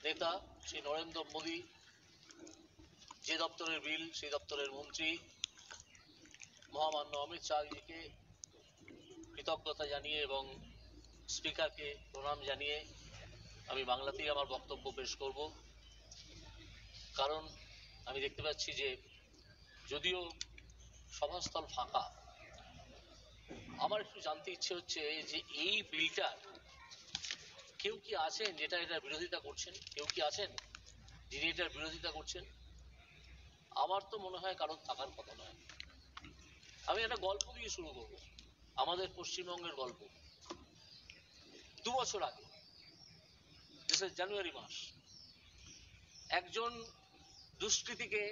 নেতা শ্রী নরেন্দ্র মোদী যে দপ্তরের বিল সেই দপ্তরের মন্ত্রী মহামান্য অমিত শাহজিকে কৃতজ্ঞতা জানিয়ে এবং স্পিকারকে প্রণাম জানিয়ে আমি বাংলাতেই আমার বক্তব্য পেশ করব। কারণ আমি দেখতে পাচ্ছি যে যদিও সভাস্থল ফাঁকা, আমার একটু জানতে ইচ্ছে হচ্ছে যে এই বিলটা কেউ কি আছেন যেটা এটার বিরোধিতা করছেন? কেউ কি আছেন যিনি এটার বিরোধিতা করছেন? আমার তো মনে হয় কারণ থাকার কথা নয়। আমি একটা গল্প দিয়ে শুরু করব, আমাদের পশ্চিমবঙ্গের গল্প। 2 বছর আগে জানুয়ারি মাস, একজন দুষ্কৃতীকে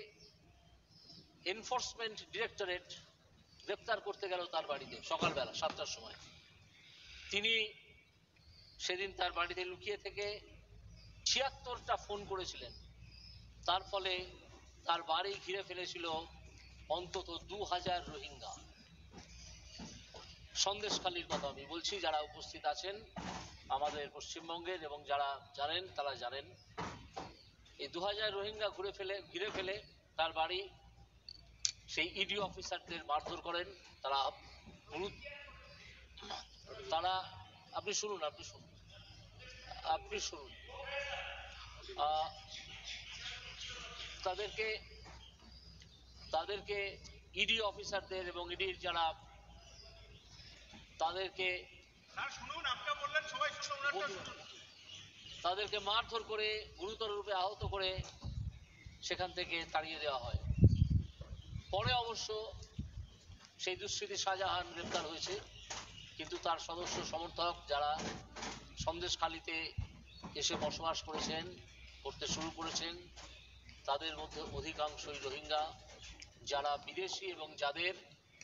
এনফোর্সমেন্ট ডিরেক্টরেট গ্রেপ্তার করতে গেল তার বাড়িতে সকালবেলা 7টার সময়। তিনি সেদিন তার বাড়িতে লুকিয়ে থেকে 76টা ফোন করেছিলেন। তার ফলে তার বাড়ি ঘিরে ফেলেছিল অন্তত 2000 রোহিঙ্গা। সন্দেশখালীর কথা আমি বলছি, যারা উপস্থিত আছেন আমাদের পশ্চিমবঙ্গের এবং যারা জানেন তারা জানেন। এই 2000 রোহিঙ্গা ঘিরে ফেলে তার বাড়ি, সেই ইডি অফিসারদের মারধর করেন। তারা আপনি শুনুন তাদেরকে ইডি অফিসারদের এবং ইডির যারা তাদেরকে মারধর করে গুরুতর রূপে আহত করে সেখান থেকে তাড়িয়ে দেওয়া হয়। পরে অবশ্য সেই দুষ্কৃতী শাহজাহান গ্রেপ্তার হয়েছে, কিন্তু তার সদস্য সমর্থক যারা সন্দেশখালীতে এসে বসবাস করতে শুরু করেছেন, তাদের মধ্যে অধিকাংশই রোহিঙ্গা, যারা বিদেশি এবং যাদের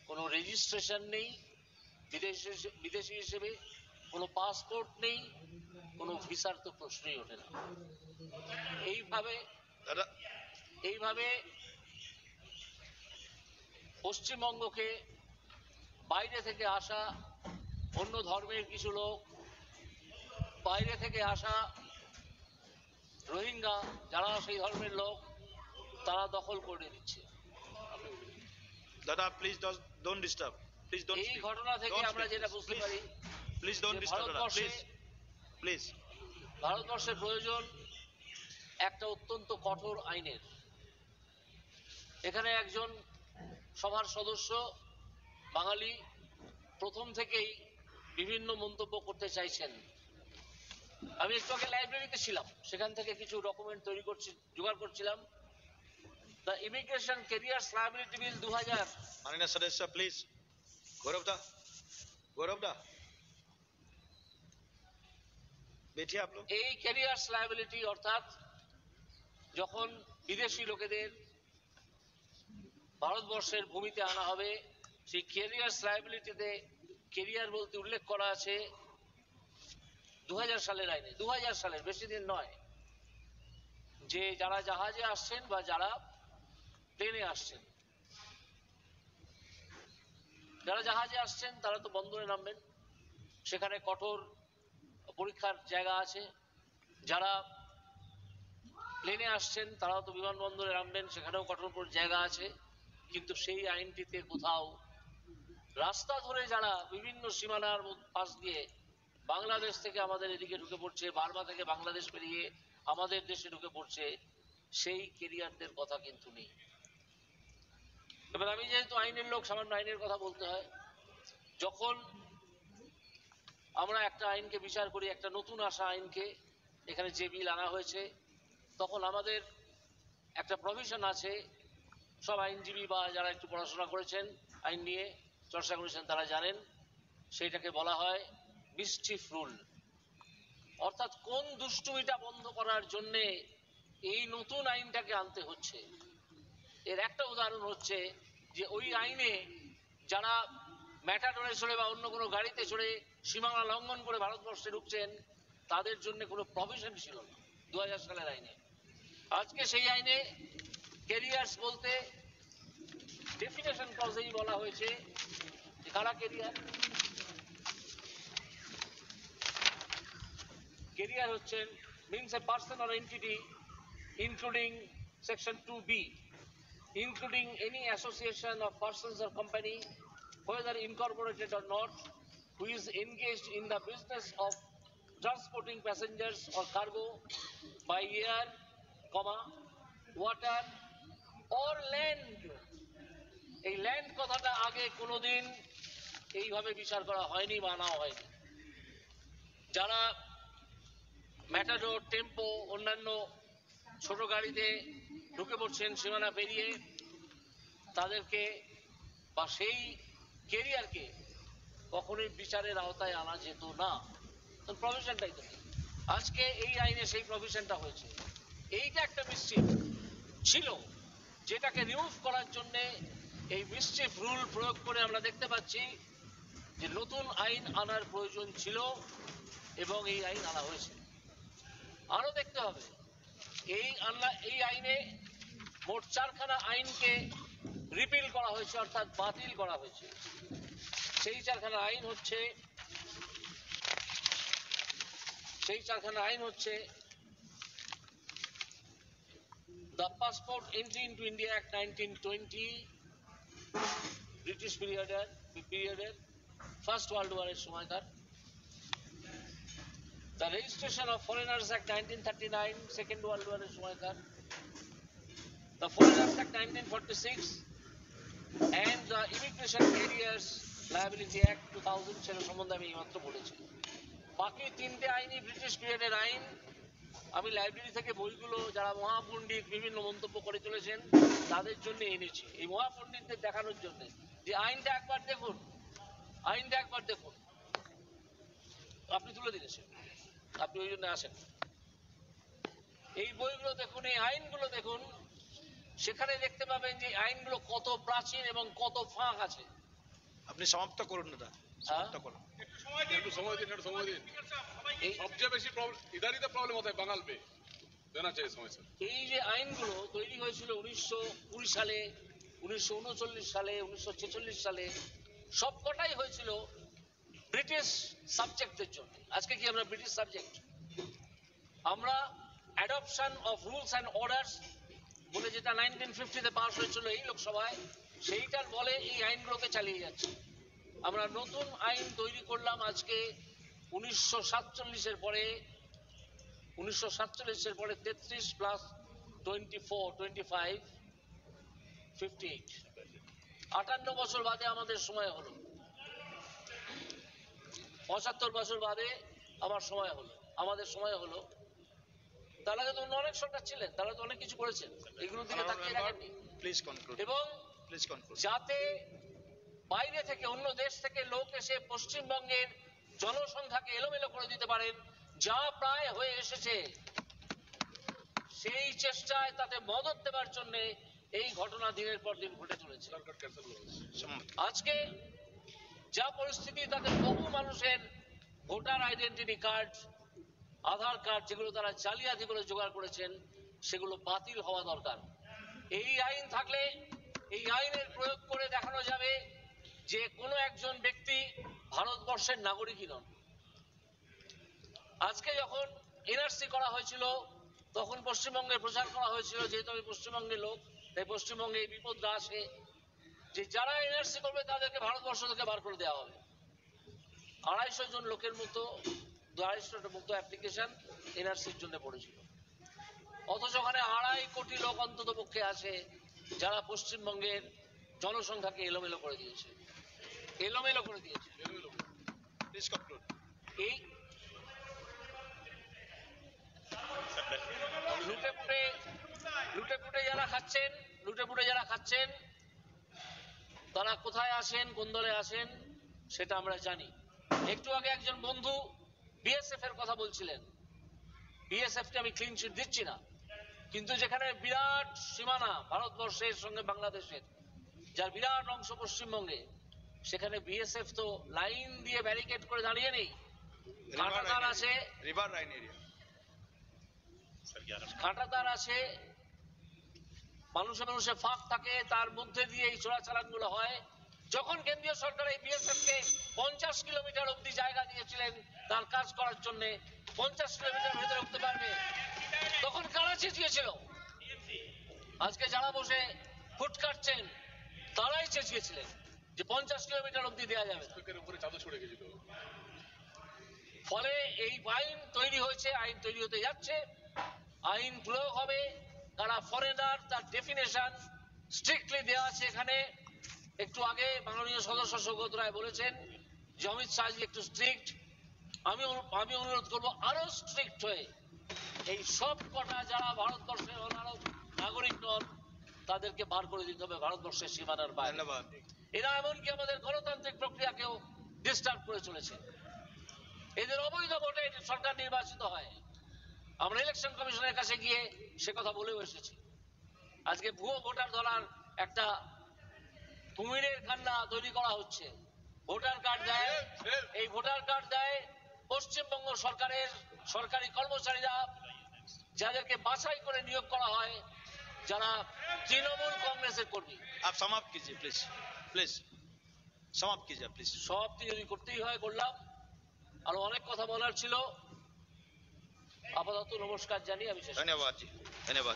কোনো রেজিস্ট্রেশন নেই, বিদেশি হিসেবে কোনো পাসপোর্ট নেই, কোনো ভিসার তো প্রশ্নই ওঠে না। এইভাবে পশ্চিমবঙ্গকে বাইরে থেকে আসা অন্য ধর্মের কিছু লোক, বাইরে থেকে আসা রোহিঙ্গা যারা সেই ধর্মের লোক, তারা দখল করে দিচ্ছে। দাদা please don't disturb, please don't. এই ঘটনা থেকে আমরা যেটা বুঝতে পারি, প্লিজ ডোন্ট ডিস্টার্ব দাদা, প্লিজ। ভারতবর্ষের প্রয়োজন একটা অত্যন্ত কঠোর আইনের। এখানে একজন সভার সদস্য বাঙালি প্রথম থেকেই বিভিন্ন মন্তব্য করতে চাইছেন। আমি একটু আগে লাইব্রেরিতে ছিলাম, সেখান থেকে কিছু ডকুমেন্ট জোগাড় করছিলাম। দ্য ইমিগ্রেশন ক্যারিয়ার্স লায়াবিলিটি বিল 2000। মাননীয় সদস্য প্লিজ। গৌরব দা বেঠিয়ে আপনি। এই ক্যারিয়ার্স লায়াবিলিটি অর্থাৎ যখন বিদেশি লোকেদের ভারতবর্ষের ভূমিতে আনা হবে, সেই ক্যারিয়ার্স লায়াবিলিটিতে ক্যারিয়ার বলতে উল্লেখ করা আছে 2000 সালের আইনে, 2000 সালের, বেশি দিন নয়, যে যারা জাহাজে আসছেন বা যারা প্লেনে আসছেন, যারা জাহাজে আসছেন তারা তো বন্দরে নামবেন, সেখানে কঠোর পরীক্ষার জায়গা আছে। যারা প্লেনে আসছেন তারাও তো বিমানবন্দরে নামবেন, সেখানেও কঠোর জায়গা আছে। কিন্তু সেই আইনটিতে কোথাও রাস্তা ধরে যারা বিভিন্ন সীমানার পাশ দিয়ে বাংলাদেশ থেকে আমাদের এদিকে ঢুকে পড়ছে, বার্মা থেকে বাংলাদেশ পেরিয়ে আমাদের দেশে ঢুকে পড়ছে, সেই ক্যারিয়ারদের কথা কিন্তু নেই। এবার আমি যেহেতু আইনের লোক, সামান্য আইনের কথা বলতে হয়। যখন আমরা একটা আইনকে বিচার করি, একটা নতুন আসা আইনকে, এখানে যে বিল আনা হয়েছে, তখন আমাদের একটা প্রভিশন আছে। সব আইনজীবী বা যারা একটু পড়াশোনা করেছেন, আইন নিয়ে চর্চা করেছেন, তারা জানেন সেইটাকে বলা হয় মিসচিফ রুল। অর্থাৎ কোন দুষ্টুমিটা বন্ধ করার জন্যে এই নতুন আইনটাকে আনতে হচ্ছে। এর একটা উদাহরণ হচ্ছে যে ওই আইনে যারা ম্যাটাডোরে চড়ে বা অন্য কোনো গাড়িতে চড়ে সীমানা লঙ্ঘন করে ভারতবর্ষে ঢুকছেন, তাদের জন্য কোনো প্রভিশন ছিল না 2000 সালের আইনে। আজকে সেই আইনে ক্যারিয়ার্স বলতে ডেফিনেশন ক্লজেই বলা হয়েছে যে কারা ক্যারিয়ার হচ্ছেন means a person or entity, including section 2b, including any association of persons or company, whether incorporated or not, who is engaged in the business of transporting passengers or cargo by air, water or land. এই land কথাটা আগে কোনোদিন এইভাবে বিচার করা হয়নি বা আনা হয়নি। যারা ম্যাটাডোর, টেম্পো, অন্যান্য ছোট গাড়িতে ঢুকে পড়ছেন সীমানা পেরিয়ে, তাদেরকে বা সেই কেরিয়ারকে কখনোই বিচারের আওতায় আনা যেত না। প্রভিশনটাই তো আজকে এই আইনে সেই প্রভিশনটা হয়েছে। এইটা একটা মিসচিফ ছিল, যেটাকে রিমুভ করার জন্য এই মিসচিফ রুল প্রয়োগ করে আমরা দেখতে পাচ্ছি যে নতুন আইন আনার প্রয়োজন ছিল এবং এই আইন আনা হয়েছে। আরো দেখতে হবে এই আইনে মোট 4খানা আইনকে রিপিল করা হয়েছে, অর্থাৎ বাতিল করা হয়েছে। সেই 4খানা আইন হচ্ছে The Passport Entry into India Act 1920, British পিরিয়ডের ফার্স্ট ওয়ার্ল্ড ওয়ারের সময়কার। The Registration of Foreigners Act 1939, second world ওয়ারের সময়কার। The Foreigners Act 1946 and the Immigration Carriers Liability Act 2000, সেটা সম্বন্ধে আমি এইমাত্র বলেছি। বাকি 3টে আইনই ব্রিটিশ পিরিয়ডের আইন। আমি লাইব্রেরি থেকে বইগুলো যারা মহাপণ্ডিত বিভিন্ন মন্তব্য করে চলেছেন তাদের জন্য এনেছি, এই মহাপণ্ডিতদের দেখানোর জন্য যে আইনটা একবার দেখুন, আপনি তুলে দিয়েছেন, আপনি ওই জন্য আসেন। এই বইগুলো দেখুন, এই আইনগুলো দেখুন, সেখানে দেখতে পাবেন যে আইনগুলো কত প্রাচীন এবং কত ফাঁক আছে। আপনি সমাপ্ত করুন না, সমাপ্ত করুন। একটু সময় দিন। সবচেয়ে বেশি ইদারই তো প্রবলেম হতো বাঙাল পে দেনা চাই সময় স্যার। এই যে আইনগুলো তৈরি হয়েছিল 1920 সালে, 1939 সালে, 1946 সালে, সবকটাই হয়েছিল ব্রিটিশ সাবজেক্টদের জন্য। আজকে কি আমরা ব্রিটিশ সাবজেক্ট? আমরা adoption of rules and orders বলে যেটা 1950-তে পাস হয়েছিল এই লোকসভায়, সেইটার বলে এই আইনগুলোকে চালিয়ে যাচ্ছে। আমরা নতুন আইন তৈরি করলাম আজকে 1947-এর পরে 33 প্লাস 24, 25, 58, 58 বছর বাদে আমাদের সময় হলো, 75 বছর বাদে আমাদের সময় হলো। তার আগে তো অনেক সরকার ছিলেন, তারা তো অনেক কিছু করেছেন, এগুলোর দিকে তাকিয়ে রাখেননি। এবং যাতে বাইরে থেকে, অন্য দেশ থেকে লোক এসে পশ্চিমবঙ্গের জনসংখ্যাকে এলোমেলো করে দিতে পারেন, যা প্রায় হয়ে এসেছে, সেই চেষ্টায় তাতে মদত দেবার জন্য এই ঘটনা দিনের পর দিন ঘটে চলেছে। আজকে যা পরিস্থিতি, তাতে বহু মানুষের ভোটার আইডেন্টিটি কার্ড, আধার কার্ড, যেগুলো তারা জালিয়াতি করে জোগাড় করেছেন, সেগুলো বাতিল হওয়া দরকার। এই আইন থাকলে, এই আইনের প্রয়োগ করে দেখানো যাবে যে কোনো একজন ব্যক্তি ভারতবর্ষের নাগরিকই নন। আজকে যখন এনআরসি করা হয়েছিল, তখন পশ্চিমবঙ্গে প্রচার করা হয়েছিল, যেহেতু আমি পশ্চিমবঙ্গের লোক, তাই পশ্চিমবঙ্গে এই বিপদটা আসে যে যারা এনআরসি করবে তাদেরকে ভারতবর্ষ থেকে বার করে দেওয়া হবে। 250 জন লোকের মতো, 250টা মতো অ্যাপ্লিকেশন এনআরসির জন্য পড়েছিল। অথচ ওখানে 2.5 কোটি লোক অন্তত পক্ষে আছে যারা পশ্চিমবঙ্গের জনসংখ্যাকে এলোমেলো করে দিয়েছে। এই লুটেপুটে যারা খাচ্ছেন তারা কোথায় আসেন, কোন দলে আসেন, সেটা আমরা জানি। একটু আগে একজন বন্ধু বিএসএফ এর কথা বলছিলেন। বিএসএফ কে আমি ক্লিন চিট দিচ্ছি না, কিন্তু যেখানে বিরাট সীমানা ভারতবর্ষের সঙ্গে বাংলাদেশের, যার বিরাট অংশ পশ্চিমবঙ্গে, সেখানে বিএসএফ তো লাইন দিয়ে ব্যারিকেড করে দাঁড়িয়ে নেই। কাঁটাতার আছে, মানুষে ফাঁক থাকে, তার মধ্যে দিয়ে এই চোরাচালান গুলো হয়। যখন কেন্দ্রীয় সরকার এই বিএসএফ কে 50 কিলোমিটার অব্দি জায়গা দিয়েছিলেন তার কাজ করার জন্য, 50 কিলোমিটার ভেতরে ঢুকতে পারবে, তখন কারা চেঁচিয়েছিল? আজকে যারা বসে ফুট কাটছেন তারাই চেঁচিয়েছিলেন যে 50 কিলোমিটার অব্দি দেওয়া যাবে না। এর উপরে চাদর ছড়ে গেছিল। ফলে এই আইন তৈরি হয়েছে, আইন তৈরি হতে যাচ্ছে, আইন প্রয়োগ হবে। কারা ফরেনার তার ডেফিনেশন স্ট্রিক্টলি দেওয়া আছে এখানে। একটু আগে মাননীয় সদস্য সৌগত রায় বলেছেন যে অমিত শাহজি একটু স্ট্রিক্ট। আমি অনুরোধ করবো আরো স্ট্রিক্ট হয়ে এই সব কটা যারা ভারতবর্ষের নাগরিক নন তাদেরকে বার করে দিতে হবে ভারতবর্ষের সীমানার বাইরে। ধন্যবাদ। এরা এমনকি আমাদের গণতান্ত্রিক প্রক্রিয়াকেও ডিস্টার্ব করে চলেছে। এদের অবৈধ ভোটে সরকার নির্বাচিত হয়। আমরা ইলেকশন কমিশনের কাছে গিয়ে সে কথা বলেও এসেছি। আজকে ভুয়ো ভোটার ধরার একটা কুমিরের কান্না তৈরি করা হচ্ছে। ভোটার কার্ড দেয়, এই ভোটার কার্ড দেয় পশ্চিমবঙ্গ সরকারের সরকারি কর্মচারীরা, যাদেরকে বাছাই করে নিয়োগ করা হয়, যারা তৃণমূল কংগ্রেসের কর্মী। आप समाप्त कीजिए प्लीज, प्लीज समाप्त कीजिए प्लीज। সব যদি করতেই হয় করলাম, আরো অনেক কথা বলার ছিল। আপাতত নমস্কার জানিয়ে আমি শেষ করছি। धन्यवाद जी, धन्यवाद।